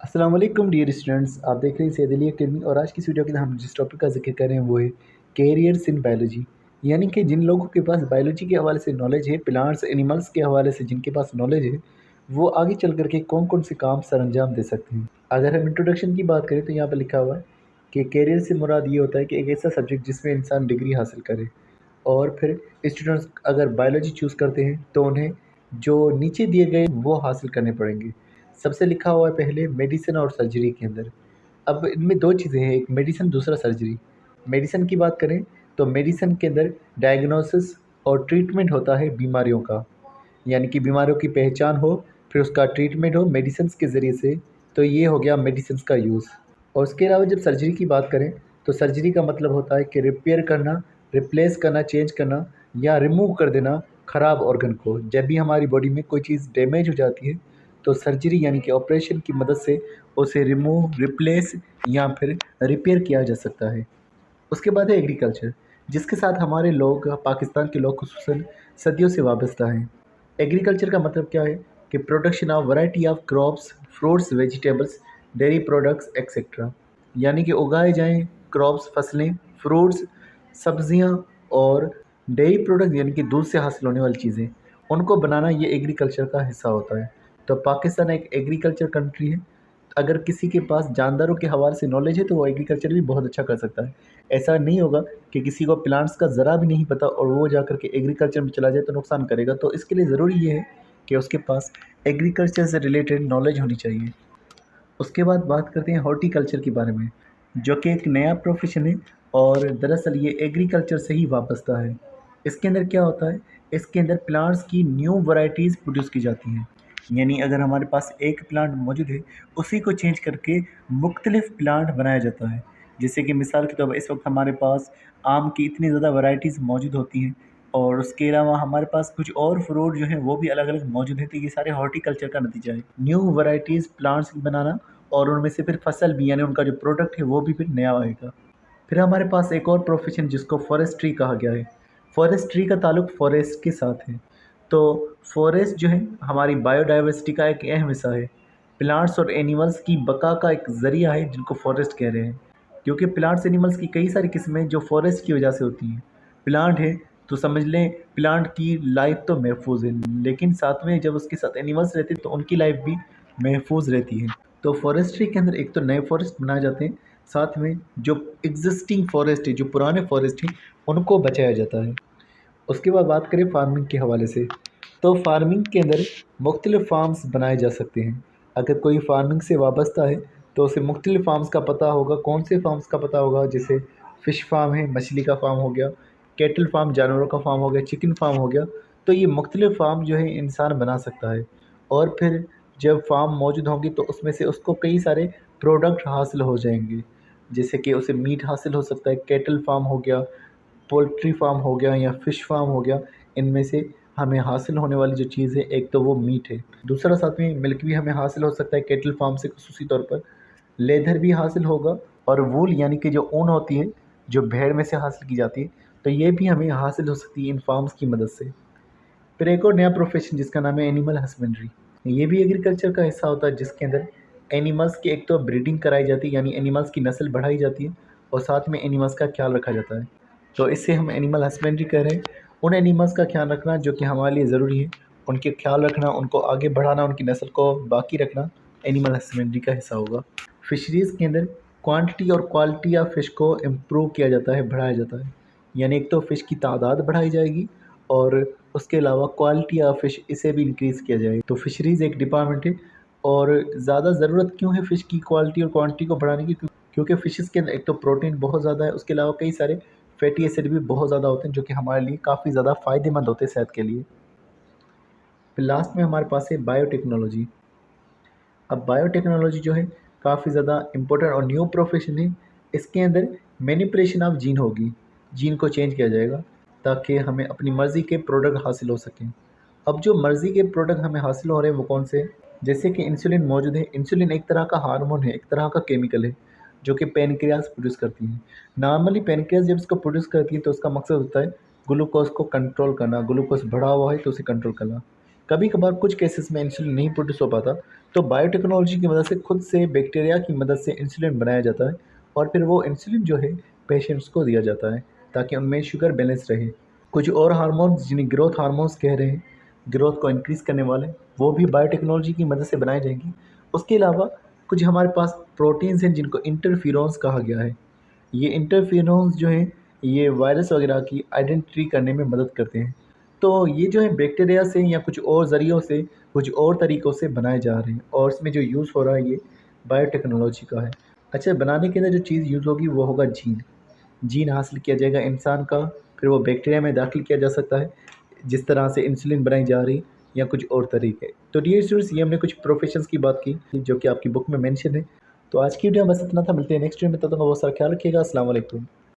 अस्सलाम वालेकुम dear students, आप देख रहे हैं सैयद अली अकेडमी। और आज की इस वीडियो के अंदर हम जिस टॉपिक का जिक्र कर रहे हैं वो है कैरियर्स इन बायोलॉजी। यानी कि जिन लोगों के पास बायोलॉजी के हवाले से नॉलेज है, प्लांट्स एनिमल्स के हवाले से जिनके पास नॉलेज है, वो आगे चल करके कौन कौन से काम सर अंजाम दे सकते हैं। अगर हम इंट्रोडक्शन की बात करें तो यहाँ पर लिखा हुआ है कि कैरियर से मुराद ये होता है कि एक ऐसा सब्जेक्ट जिसमें इंसान डिग्री हासिल करे। और फिर स्टूडेंट्स अगर बायोलॉजी चूज़ करते हैं तो उन्हें जो नीचे दिए गए वो हासिल करने पड़ेंगे। सबसे लिखा हुआ है पहले मेडिसिन और सर्जरी के अंदर। अब इनमें दो चीज़ें हैं, एक मेडिसिन दूसरा सर्जरी। मेडिसिन की बात करें तो मेडिसिन के अंदर डायग्नोसिस और ट्रीटमेंट होता है बीमारियों का, यानी कि बीमारियों की पहचान हो फिर उसका ट्रीटमेंट हो मेडिसिन के ज़रिए से, तो ये हो गया मेडिसिन का यूज़। और उसके अलावा जब सर्जरी की बात करें तो सर्जरी का मतलब होता है कि रिपेयर करना, रिप्लेस करना, चेंज करना या रिमूव कर देना ख़राब ऑर्गन को। जब भी हमारी बॉडी में कोई चीज़ डैमेज हो जाती है तो सर्जरी यानी कि ऑपरेशन की मदद से उसे रिमूव, रिप्लेस या फिर रिपेयर किया जा सकता है। उसके बाद है एग्रीकल्चर, जिसके साथ हमारे लोग, पाकिस्तान के लोग खुसूसन सदियों से वाबस्ता हैं। एग्रीकल्चर का मतलब क्या है कि production of variety of crops, fruits, vegetables, dairy products etcetera. यानी कि उगाए जाएँ क्रॉप्स, फसलें, फ्रूट्स, सब्जियां और डेयरी प्रोडक्ट यानी कि दूध से हासिल होने वाली चीज़ें, उनको बनाना ये एग्रीकल्चर का हिस्सा होता है। तो पाकिस्तान एक एग्रीकल्चर कंट्री है। अगर किसी के पास जानदारों के हवाले से नॉलेज है तो वो एग्रीकल्चर भी बहुत अच्छा कर सकता है। ऐसा नहीं होगा कि किसी को प्लांट्स का ज़रा भी नहीं पता और वो जा कर के एग्रीकल्चर में चला जाए तो नुकसान करेगा। तो इसके लिए ज़रूरी ये है कि उसके पास एग्रीकल्चर से रिलेटेड नॉलेज होनी चाहिए। उसके बाद बात करते हैं हॉर्टिकल्चर के बारे में, जो कि एक नया प्रोफेशन है और दरअसल ये एग्रीकल्चर से ही वाबस्ता है। इसके अंदर क्या होता है, इसके अंदर प्लांट्स की न्यू वैरायटीज़ प्रोड्यूस की जाती हैं। यानी अगर हमारे पास एक प्लांट मौजूद है, उसी को चेंज करके मुख्तलिफ प्लांट बनाया जाता है। जैसे कि मिसाल के तौर पर इस वक्त हमारे पास आम की इतनी ज़्यादा वैरायटीज़ मौजूद होती हैं और उसके अलावा हमारे पास कुछ और फ्रूट जो हैं वो भी अलग अलग मौजूद हैं। तो ये सारे हॉर्टिकल्चर का नतीजा है, न्यू वैरायटीज़ प्लांट्स बनाना और उनमें से फिर फसल भी यानी उनका जो प्रोडक्ट है वो भी फिर नया आएगा। फिर हमारे पास एक और प्रोफेशन जिसको फॉरेस्ट्री कहा गया है। फॉरेस्ट्री का ताल्लुक फॉरेस्ट के साथ है। तो फॉरेस्ट जो है हमारी बायोडाइवर्सिटी का एक अहम हिस्सा है। प्लांट्स और एनिमल्स की बका का एक ज़रिया है जिनको फॉरेस्ट कह रहे हैं, क्योंकि प्लांट्स एनिमल्स की कई सारी किस्में जो फॉरेस्ट की वजह से होती हैं। प्लांट है तो समझ लें प्लांट की लाइफ तो महफूज है, लेकिन साथ में जब उसके साथ एनिमल्स रहते हैं तो उनकी लाइफ भी महफूज रहती है। तो फॉरेस्ट्री के अंदर एक तो नए फॉरेस्ट बनाए जाते हैं, साथ में जो एग्जिस्टिंग फॉरेस्ट है, जो पुराने फॉरेस्ट हैं, उनको बचाया जाता है। उसके बाद बात करें फार्मिंग के हवाले से, तो फार्मिंग के अंदर मुख्तलिफ़ फार्म्स बनाए जा सकते हैं। अगर कोई फार्मिंग से वाबस्ता है तो उसे मुख्तलिफ़ फार्म्स का पता होगा। कौन से फार्म्स का पता होगा? जैसे फ़िश फार्म है, मछली का फार्म हो गया, कैटल फार्म जानवरों का फार्म हो गया, चिकन फार्म हो गया। तो ये मुख्तलिफ़ फार्म जो है इंसान बना सकता है। और फिर जब फार्म मौजूद होंगे तो उसमें से उसको कई सारे प्रोडक्ट हासिल हो जाएंगे। जैसे कि उसे मीट हासिल हो सकता है, कैटल फार्म हो गया, पोल्ट्री फार्म हो गया या फ़िश फार्म हो गया। इनमें से हमें हासिल होने वाली जो चीज़ है एक तो वो मीट है, दूसरा साथ में मिल्क भी हमें हासिल हो सकता है कैटल फार्म से ख़ुसूसी तौर पर। लेदर भी हासिल होगा और वूल यानी कि जो ऊन होती है जो भेड़ में से हासिल की जाती है, तो ये भी हमें हासिल हो सकती है इन फार्म्स की मदद से। फिर एक और नया प्रोफेशन जिसका नाम है एनिमल हस्बेंड्री। ये भी एग्रीकल्चर का हिस्सा होता है जिसके अंदर एनिमल्स की एक तो ब्रीडिंग कराई जाती है, यानी एनिमल्स की नस्ल बढ़ाई जाती है और साथ में एनिमल्स का ख्याल रखा जाता है। तो इससे हम एनिमल हस्बेंड्री कह रहे हैं। उन एनिमल्स का ख्याल रखना जो कि हमारे लिए ज़रूरी है, उनके ख्याल रखना, उनको आगे बढ़ाना, उनकी नस्ल को बाकी रखना एनिमल हस्बेंड्री का हिस्सा होगा। फिशरीज़ के अंदर क्वांटिटी और क्वालिटी ऑफ फ़िश को इम्प्रूव किया जाता है, बढ़ाया जाता है। यानी एक तो फ़िश की तादाद बढ़ाई जाएगी और उसके अलावा क्वालिटी ऑफ फ़िश इसे भी इंक्रीज़ किया जाएगा। तो फिशरीज़ एक डिपार्टमेंट है। और ज़्यादा ज़रूरत क्यों है फ़िश की क्वालिटी और क्वांटिटी को बढ़ाने की? क्योंकि फ़िशेस के अंदर एक तो प्रोटीन बहुत ज़्यादा है, उसके अलावा कई सारे फैटी एसिड भी बहुत ज़्यादा होते हैं जो कि हमारे लिए काफ़ी ज़्यादा फ़ायदेमंद होते हैं सेहत के लिए। फिर लास्ट में हमारे पास है बायोटेक्नोलॉजी। अब बायोटेक्नोलॉजी जो है काफ़ी ज़्यादा इम्पोर्टेंट और न्यू प्रोफेशन है। इसके अंदर मैनिपुलेशन ऑफ जीन होगी, जीन को चेंज किया जाएगा ताकि हमें अपनी मर्ज़ी के प्रोडक्ट हासिल हो सकें। अब जो मर्ज़ी के प्रोडक्ट हमें हासिल हो रहे हैं वो कौन से हैं? जैसे कि इंसुलिन मौजूद है। इंसुलिन एक तरह का हार्मोन है, एक तरह का केमिकल है जो कि पैनक्रियाज़ प्रोड्यूस करती है। नॉर्मली पैनक्रियाज़ जब इसको प्रोड्यूस करती है तो उसका मकसद होता है ग्लूकोज़ को कंट्रोल करना, ग्लूकोज़ बढ़ा हुआ है तो उसे कंट्रोल करना। कभी कभार कुछ केसेस में इंसुलिन नहीं प्रोड्यूस हो पाता तो बायोटेक्नोलॉजी की मदद से खुद से बैक्टीरिया की मदद से इंसुलिन बनाया जाता है और फिर वो इंसुलिन जो है पेशेंट्स को दिया जाता है ताकि उनमें शुगर बैलेंस रहे। कुछ और हार्मोन्स जिन्हें ग्रोथ हार्मोन्स कह रहे हैं, ग्रोथ को इंक्रीज़ करने वाले, वो भी बायोटेक्नोलॉजी की मदद से बनाए जाएंगे। उसके अलावा कुछ हमारे पास प्रोटीन्स हैं जिनको इंटरफेरॉन्स कहा गया है। ये इंटरफेरॉन्स जो हैं ये वायरस वगैरह की आइडेंटिटी करने में मदद करते हैं। तो ये जो है बैक्टीरिया से या कुछ और ज़रियों से, कुछ और तरीक़ों से बनाए जा रहे हैं और इसमें जो यूज़ हो रहा है ये बायोटेक्नोलॉजी का है। अच्छा, बनाने के अंदर जो चीज़ यूज़ होगी वो होगा जीन। जीन हासिल किया जाएगा इंसान का, फिर वो बैक्टीरिया में दाखिल किया जा सकता है, जिस तरह से इंसुलिन बनाई जा रही या कुछ और तरीके। तो डियर स्टूडेंट्स, ये हमने कुछ प्रोफेशंस की बात की जो कि आपकी बुक में मेंशन है। तो आज की वीडियो में बस इतना था, मिलते हैं नेक्स्ट वीडियो में, तब तक बहुत सारा ख्याल रखिएगा। अस्सलाम वालेकुम।